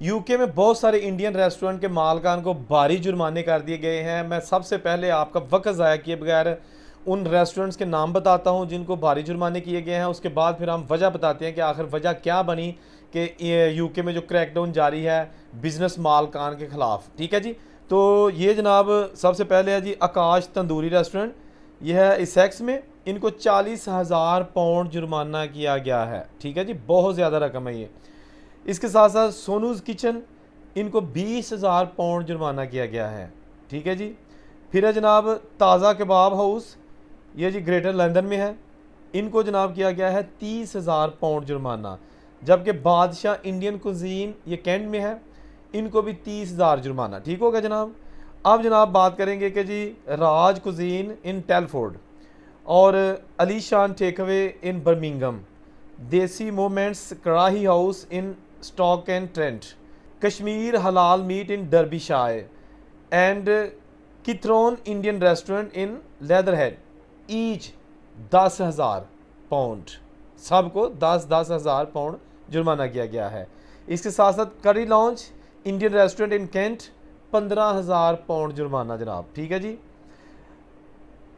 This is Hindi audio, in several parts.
यूके में बहुत सारे इंडियन रेस्टोरेंट के मालकान को भारी जुर्माने कर दिए गए हैं। मैं सबसे पहले आपका वक्त ज़ाया किए बगैर उन रेस्टोरेंट्स के नाम बताता हूं जिनको भारी जुर्माने किए गए हैं, उसके बाद फिर हम वजह बताते हैं कि आखिर वजह क्या बनी कि यूके में जो क्रैकडाउन जारी है बिजनेस मालकान के ख़िलाफ़। ठीक है जी। तो ये जनाब सबसे पहले है जी आकाश तंदूरी रेस्टोरेंट, यह है इसेक्स में। इनको 40,000 पाउंड जुर्माना किया गया है। ठीक है जी, बहुत ज़्यादा रकम है ये। इसके साथ साथ सोनूज़ किचन, इनको 20,000 पाउंड जुर्माना किया गया है। ठीक है जी। फिर है जनाब ताज़ा कबाब हाउस, ये जी ग्रेटर लंदन में है। इनको जनाब किया गया है 30,000 पाउंड जुर्माना। जबकि बादशाह इंडियन कुजीन ये कैंट में है, इनको भी 30,000 जुर्माना। ठीक हो गया जनाब। अब जनाब बात करेंगे कि जी राज कुजीन इन टेलफोर्ड और Ali Shan takeaway in Birmingham, Desi moments Kadhai house in Stoke and Trent, Kashmir halal meat in Derbyshire and किथरोन Indian restaurant in Leatherhead, each 10,000 pound. सबको 10,000 पाउंड जुर्माना किया गया है। इसके साथ साथ curry lounge Indian restaurant in Kent, 15,000 pound जुर्माना जनाब। ठीक है जी।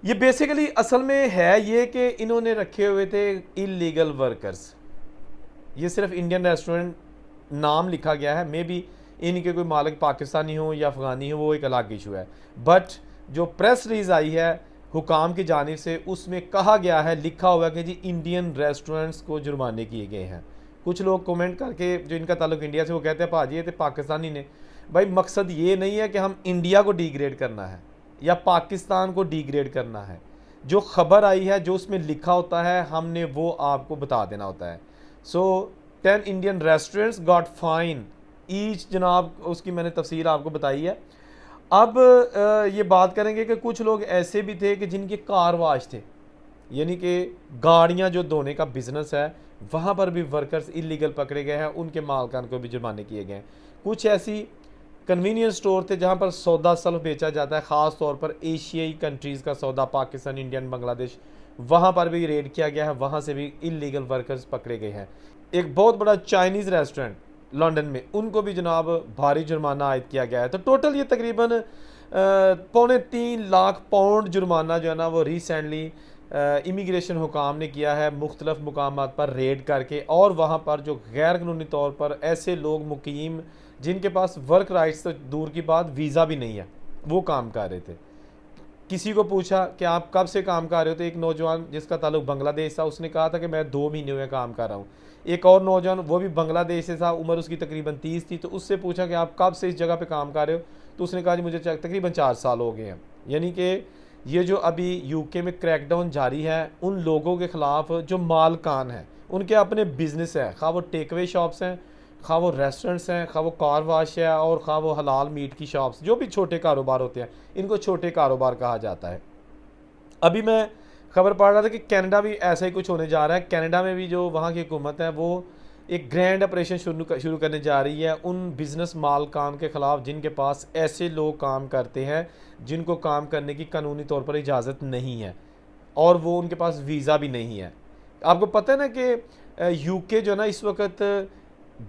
ये बेसिकली असल में है ये कि इन्होंने रखे हुए थे इलीगल वर्कर्स। ये सिर्फ इंडियन रेस्टोरेंट नाम लिखा गया है, मे बी इनके कोई मालिक पाकिस्तानी हो या अफ़गानी हो, वो एक अलग इशू है। बट जो प्रेस रिलीज आई है हुकाम की जानिब से, उसमें कहा गया है, लिखा हुआ है कि जी इंडियन रेस्टोरेंट्स को जुर्माने किए गए हैं। कुछ लोग कमेंट करके जो इनका ताल्लुक इंडिया से, वो कहते हैं भाजी ये तो पाकिस्तानी ने। भाई मकसद ये नहीं है कि हम इंडिया को डिग्रेड करना है या पाकिस्तान को डिग्रेड करना है। जो खबर आई है, जो उसमें लिखा होता है, हमने वो आपको बता देना होता है। सो 10 Indian restaurants got fine each जनाब, उसकी मैंने तफसीर आपको बताई है। अब ये बात करेंगे कि कुछ लोग ऐसे भी थे कि जिनके कार वाश थे, यानी कि गाड़ियां जो धोने का बिजनेस है, वहाँ पर भी वर्कर्स इलीगल पकड़े गए हैं, उनके मालकान को भी जुर्माने किए गए हैं। कुछ ऐसी कन्वीनियंस स्टोर थे जहाँ पर सौदा सल्फ बेचा जाता है, ख़ास तौर पर एशियाई कंट्रीज़ का सौदा, पाकिस्तान, इंडियन, बांग्लादेश, वहाँ पर भी रेड किया गया है, वहाँ से भी इलीगल वर्कर्स पकड़े गए हैं। एक बहुत बड़ा चाइनीज़ रेस्टोरेंट लंदन में, उनको भी जनाब भारी जुर्माना आयद किया गया है। तो टोटल ये तकरीबन 3.25 लाख पाउंड जुर्माना जो है ना, वो रिसेंटली इमिग्रेशन हुकाम ने किया है मुख्तलिफ मुकामात पर रेड करके, और वहाँ पर जो गैर कानूनी तौर पर ऐसे लोग मुकीम जिनके पास वर्क राइट्स तो दूर की बात वीज़ा भी नहीं है, वो काम कर रहे थे। किसी को पूछा कि आप कब से काम कर रहे हो, तो एक नौजवान जिसका ताल्लुक बांग्लादेश था, उसने कहा था कि मैं 2 महीने हुए काम कर रहा हूँ। एक और नौजवान, वो भी बांग्लादेश से था, उम्र उसकी तकरीबन 30 थी, तो उससे पूछा कि आप कब से इस जगह पे काम कर रहे हो, तो उसने कहा जी मुझे तकरीबन 4 साल हो गए हैं। यानी कि ये जो अभी यूके में क्रैकडाउन जारी है, उन लोगों के ख़िलाफ़ जो मालकान हैं, उनके अपने बिजनेस है, खा वो टेकअवे शॉप्स हैं, खा वो रेस्टोरेंट्स हैं, खा वो कार वाश है, और खा वो हलाल मीट की शॉप्स, जो भी छोटे कारोबार होते हैं, इनको छोटे कारोबार कहा जाता है। अभी मैं खबर पढ़ रहा था कि कनाडा भी ऐसा ही कुछ होने जा रहा है। कनाडा में भी जो वहाँ की हुकूमत है, वो एक ग्रैंड ऑपरेशन शुरू करने जा रही है उन बिज़नेस मालकान के ख़िलाफ़ जिनके पास ऐसे लोग काम करते हैं जिनको काम करने की कानूनी तौर पर इजाज़त नहीं है, और वो उनके पास वीज़ा भी नहीं है। आपको पता है ना कि यूके जो है ना, इस वक्त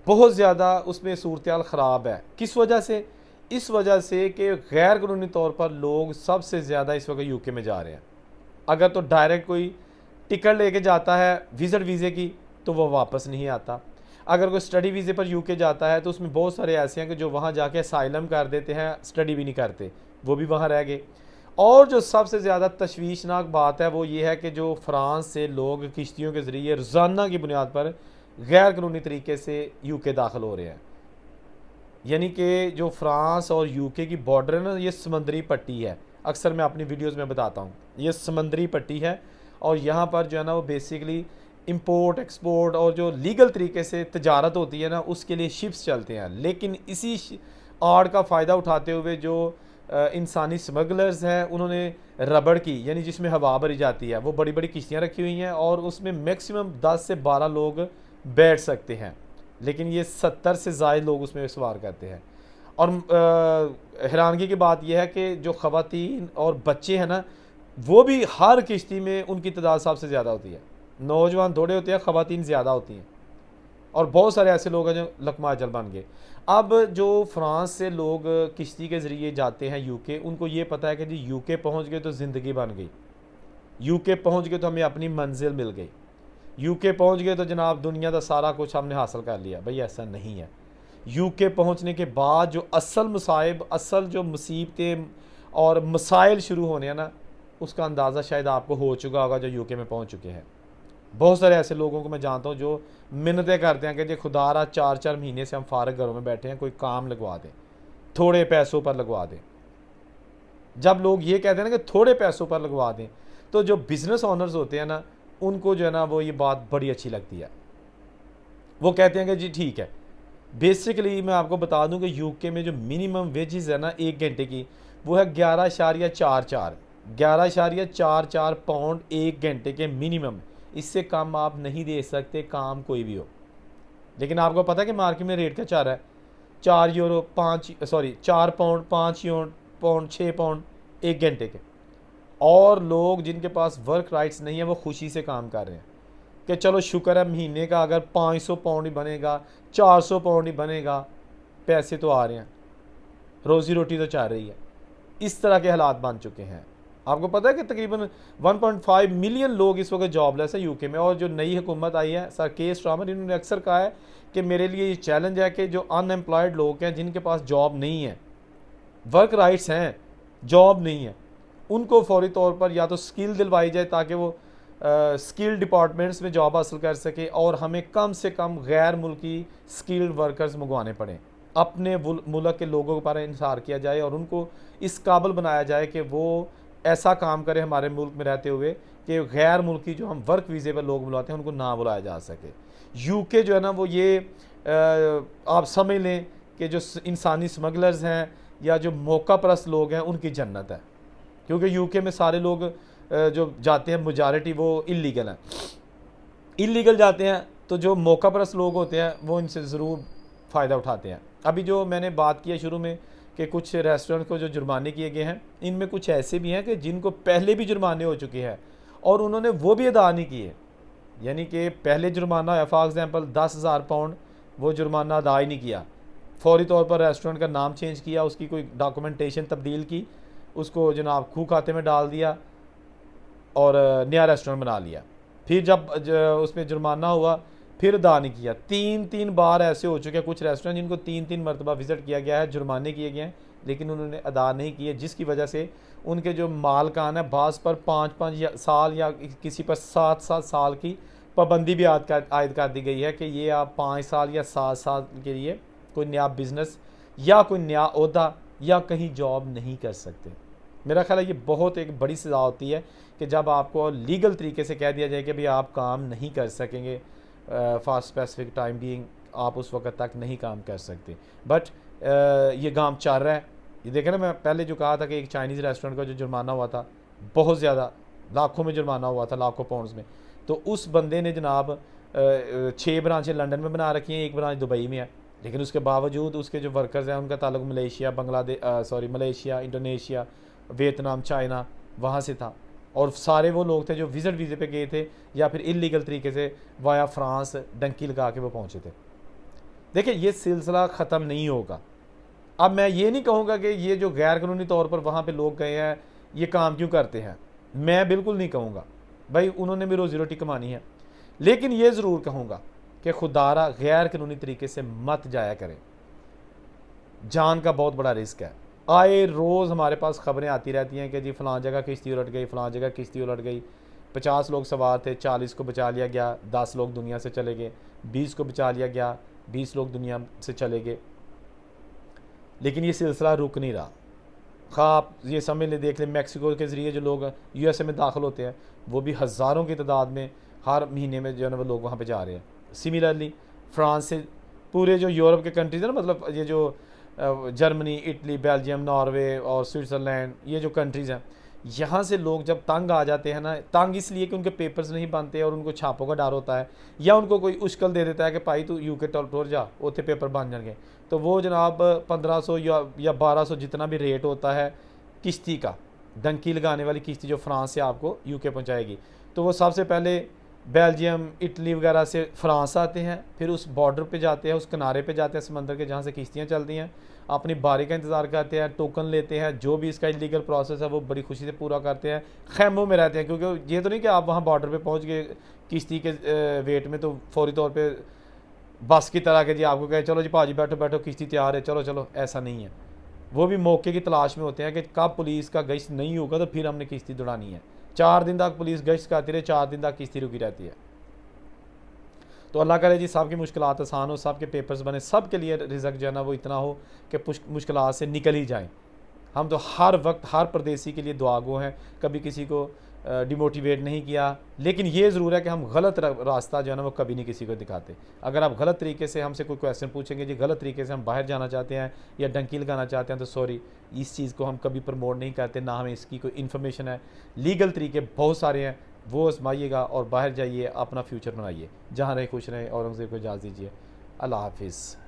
बहुत ज़्यादा उसमें सूरत हाल ख़राब है। किस वजह से? इस वजह से कि गैर कानूनी तौर पर लोग सबसे ज़्यादा इस वक्त यूके में जा रहे हैं। अगर तो डायरेक्ट कोई टिकट लेके जाता है विज़िट वीज़े की, तो वो वापस नहीं आता। अगर कोई स्टडी वीज़े पर यूके जाता है, तो उसमें बहुत सारे ऐसे हैं कि जो वहाँ जाके असाइलम कर देते हैं, स्टडी भी नहीं करते, वो भी वहाँ रह गए। और जो सबसे ज़्यादा तशवीशनाक बात है, वो ये है कि जो फ्रांस से लोग किश्तियों के ज़रिए रोज़ाना की बुनियाद पर गैर कानूनी तरीके से यूके दाखिल हो रहे हैं। यानी कि जो फ्रांस और यूके की बॉर्डर है ना, ये समंदरी पट्टी है। अक्सर मैं अपनी वीडियोस में बताता हूँ, ये समंदरी पट्टी है, और यहाँ पर जो है ना, वो बेसिकली इंपोर्ट एक्सपोर्ट और जो लीगल तरीके से तजारत होती है ना, उसके लिए शिप्स चलते हैं। लेकिन इसी आड़ का फ़ायदा उठाते हुए जो इंसानी स्मगलर्स हैं, उन्होंने रबड़ की, यानी जिसमें हवा भरी जाती है, वो बड़ी बड़ी किश्तियाँ रखी हुई हैं, और उसमें मैक्सिमम 10 से 12 लोग बैठ सकते हैं, लेकिन ये 70 से ज़ायद लोग उसमें सवार करते हैं। और हैरानगी की बात यह है कि जो ख़वातीन और बच्चे हैं ना, वो भी हर किश्ती में उनकी तादाद सबसे ज़्यादा होती है। नौजवान थोड़े होते हैं, ख़वातीन ज़्यादा होती हैं। और बहुत सारे ऐसे लोग हैं जो लकमाजल बन गए। अब जो फ्रांस से लोग किश्ती के ज़रिए जाते हैं यूके, उनको ये पता है कि जी यूके पहुंच गए तो ज़िंदगी बन गई, यूके पहुंच गए तो हमें अपनी मंजिल मिल गई, यूके पहुंच गए तो जनाब दुनिया का सारा कुछ हमने हासिल कर लिया। भाई ऐसा नहीं है। यूके पहुंचने के बाद जो असल मसाइब, असल जो मुसीबतें और मसाइल शुरू होने हैं ना, उसका अंदाज़ा शायद आपको हो चुका होगा जो यूके में पहुंच चुके हैं। बहुत सारे ऐसे लोगों को मैं जानता हूं जो मिन्नतें करते हैं कि जी खुदारा 4-4 महीने से हम फारग घरों में बैठे हैं, कोई काम लगवा दें, थोड़े पैसों पर लगवा दें। जब लोग ये कहते हैं ना कि थोड़े पैसों पर लगवा दें, तो जो बिज़नेस ऑनर्स होते हैं ना, उनको जो है ना वो ये बात बड़ी अच्छी लगती है। वो कहते हैं कि जी ठीक है। बेसिकली मैं आपको बता दूं कि यूके में जो मिनिमम वेजेस है ना 1 घंटे की, वो है 11.44 पाउंड 1 घंटे के मिनिमम। इससे कम आप नहीं दे सकते, काम कोई भी हो। लेकिन आपको पता है कि मार्केट में रेट क्या चल रहा है? 4 पाउंड 5 पाउंड 6 पाउंड 1 घंटे के। और लोग जिनके पास वर्क राइट्स नहीं है वो खुशी से काम कर रहे हैं कि चलो शुक्र है महीने का अगर 500 पाउंड ही बनेगा, 400 पाउंड ही बनेगा, पैसे तो आ रहे हैं, रोज़ी रोटी तो चल रही है। इस तरह के हालात बन चुके हैं। आपको पता है कि तकरीबन 1.5 मिलियन लोग इस वक्त जॉबलेस है यूके में। और जो नई हुकूमत आई है सर केयर स्टारमर, इन्होंने अक्सर कहा है कि मेरे लिए ये चैलेंज है कि जो अनएम्प्लॉयड लोग हैं, जिनके पास जॉब नहीं है, वर्क राइट्स हैं, जॉब नहीं है, उनको फौरी तौर पर या तो स्किल दिलवाई जाए ताकि वो स्किल डिपार्टमेंट्स में जॉब हासिल कर सके, और हमें कम से कम गैर मुल्की स्किल्ड वर्कर्स मंगवाने पड़ें। अपने मुल्क के लोगों पर इंसार किया जाए और उनको इस काबिल बनाया जाए कि वो ऐसा काम करें हमारे मुल्क में रहते हुए कि गैर मुल्की जो हम वर्क वीज़े पर लोग बुलाते हैं उनको ना बुलाया जा सके। यूके जो है ना वो ये आप समझ लें कि जो इंसानी स्मगलर्स हैं या जो मौका परस्त लोग हैं उनकी जन्नत है। क्योंकि यूके में सारे लोग जो जाते हैं मेजॉरिटी वो इलीगल हैं, इलीगल जाते हैं, तो जो मौका परस्त लोग होते हैं वो इनसे ज़रूर फ़ायदा उठाते हैं। अभी जो मैंने बात की है शुरू में कि कुछ रेस्टोरेंट को जो जुर्माने किए गए हैं, इनमें कुछ ऐसे भी हैं कि जिनको पहले भी जुर्माने हो चुके हैं और उन्होंने वो भी अदा नहीं किए। यानी कि पहले जुर्माना है फॉर एग्ज़ाम्पल 10,000 पाउंड, वो जुर्माना अदा ही नहीं किया, फौरी तौर पर रेस्टोरेंट का नाम चेंज किया, उसकी कोई डॉक्यूमेंटेशन तब्दील की, उसको जनाब खू खाते में डाल दिया और नया रेस्टोरेंट बना लिया। फिर जब उसमें जुर्माना हुआ फिर अदा नहीं किया। 3-3 बार ऐसे हो चुके हैं कुछ रेस्टोरेंट जिनको 3-3 मरतबा विज़िट किया गया है, जुर्माने किए गए हैं, लेकिन उन्होंने अदा नहीं किए, जिसकी वजह से उनके जो मालकान है बाज़ पर 5-5 साल या किसी पर 7-7 साल की पाबंदी भी आयद कर दी गई है कि ये आप 5 साल या 7 साल के लिए कोई नया बिज़नेस या कोई नया ओहदा या कहीं जॉब नहीं कर सकते। मेरा ख्याल है ये बहुत एक बड़ी सज़ा होती है कि जब आपको लीगल तरीके से कह दिया जाए कि भाई आप काम नहीं कर सकेंगे फॉर स्पेसिफिक टाइम बीइंग, आप उस वक्त तक नहीं काम कर सकते। बट ये काम चल रहा है। ये देखें ना, मैं पहले जो कहा था कि एक चाइनीज़ रेस्टोरेंट का जो जुर्माना हुआ था बहुत ज़्यादा, लाखों में जुर्माना हुआ था, लाखों पाउंड्स में, तो उस बंदे ने जनाब 6 ब्रांचें लंदन में बना रखी हैं, 1 ब्रांच दुबई में है, लेकिन उसके बावजूद उसके जो वर्कर्स हैं उनका ताल्लुक Malaysia, Malaysia, Indonesia, Vietnam, China, वहाँ से था। और सारे वो लोग थे जो विज़िट वीज़े पे गए थे या फिर इलीगल तरीके से वाया फ्रांस डंकी लगा के वो पहुँचे थे। देखिए ये सिलसिला ख़त्म नहीं होगा। अब मैं ये नहीं कहूँगा कि ये जो गैर कानूनी तौर पर वहाँ पे लोग गए हैं ये काम क्यों करते हैं, मैं बिल्कुल नहीं कहूँगा, भाई उन्होंने भी रोज़ी रोटी कमानी है, लेकिन ये ज़रूर कहूँगा कि खुदारा गैर कानूनी तरीके से मत जाया करें। जान का बहुत बड़ा रिस्क है। आए रोज़ हमारे पास ख़बरें आती रहती हैं कि जी फ़लाँ जगह किश्ती उलट गई, फ़लाँ जगह किश्ती उलट गई, 50 लोग सवार थे, 40 को बचा लिया गया, 10 लोग दुनिया से चले गए, 20 को बचा लिया गया, 20 लोग दुनिया से चले गए। लेकिन ये सिलसिला रुक नहीं रहा। खा आप ये समझ लें, देख लें, मैक्सिको के ज़रिए जो लोग यूएसए में दाखिल होते हैं वो भी हज़ारों की तादाद में हर महीने में जो है ना वो लोग वहाँ पे जा रहे हैं। सिमिलरली फ्रांस से पूरे जो यूरोप के कंट्रीज़ हैं ना, मतलब ये जो जर्मनी, इटली, बेल्जियम, नॉर्वे और स्विट्ज़रलैंड, ये जो कंट्रीज़ हैं, यहाँ से लोग जब तंग आ जाते हैं ना, तंग इसलिए कि उनके पेपर्स नहीं बनते और उनको छापों का डर होता है, या उनको कोई उश्कल दे देता है कि भाई तू यूके टोर जा, उत्थे पेपर बन जाएंगे, तो वो जनाब 1500 या 1200 जितना भी रेट होता है किश्ती का, डंकी लगाने वाली किश्ती जो फ्रांस से आपको यूके पहुँचाएगी, तो वो सबसे पहले बेल्जियम, इटली वगैरह से फ्रांस आते हैं, फिर उस बॉर्डर पे जाते हैं, उस किनारे पे जाते हैं समंदर के जहाँ से किश्तियाँ चलती हैं, अपनी बारी का इंतज़ार करते हैं, टोकन लेते हैं, जो भी इसका इलीगल प्रोसेस है वो बड़ी खुशी से पूरा करते हैं, खैमों में रहते हैं। क्योंकि ये तो नहीं कि आप वहाँ बॉर्डर पे पहुँच गए किश्ती के वेट में तो फौरी तौर पे बस की तरह के जी आपको कहे चलो जी भाजी बैठो बैठो किश्ती तैयार है चलो चलो, ऐसा नहीं है। वो भी मौके की तलाश में होते हैं कि कब पुलिस का गश्त नहीं होगा तो फिर हमने किश्ती दौड़ानी है। 4 दिन तक पुलिस गश्त करती रहे, 4 दिन तक किश्ती रुकी रहती है। तो अल्लाह करे जी सब की मुश्किलात आसान हो, सब के पेपर्स बने, सब के लिए रिज़्क जो है ना वो इतना हो कि मुश्किलात से निकल ही जाएँ। हम तो हर वक्त हर परदेसी के लिए दुआगो हैं, कभी किसी को डिमोटिवेट नहीं किया, लेकिन ये ज़रूर है कि हम गलत रास्ता जो है ना वो कभी नहीं किसी को दिखाते। अगर आप गलत तरीके से हमसे कोई क्वेश्चन पूछेंगे जी, गलत तरीके से हम बाहर जाना चाहते हैं या डंकी लगाना चाहते हैं, तो सॉरी, इस चीज़ को हम कभी प्रमोट नहीं करते, ना हमें इसकी कोई इन्फॉर्मेशन है। लीगल तरीके बहुत सारे हैं, वो आजमाइएगा और बाहर जाइए, अपना फ्यूचर बनाइए। जहाँ रहे खुश रहें। औरंगज़ेब को इजाज़त दीजिए। अल्लाह हाफिज़।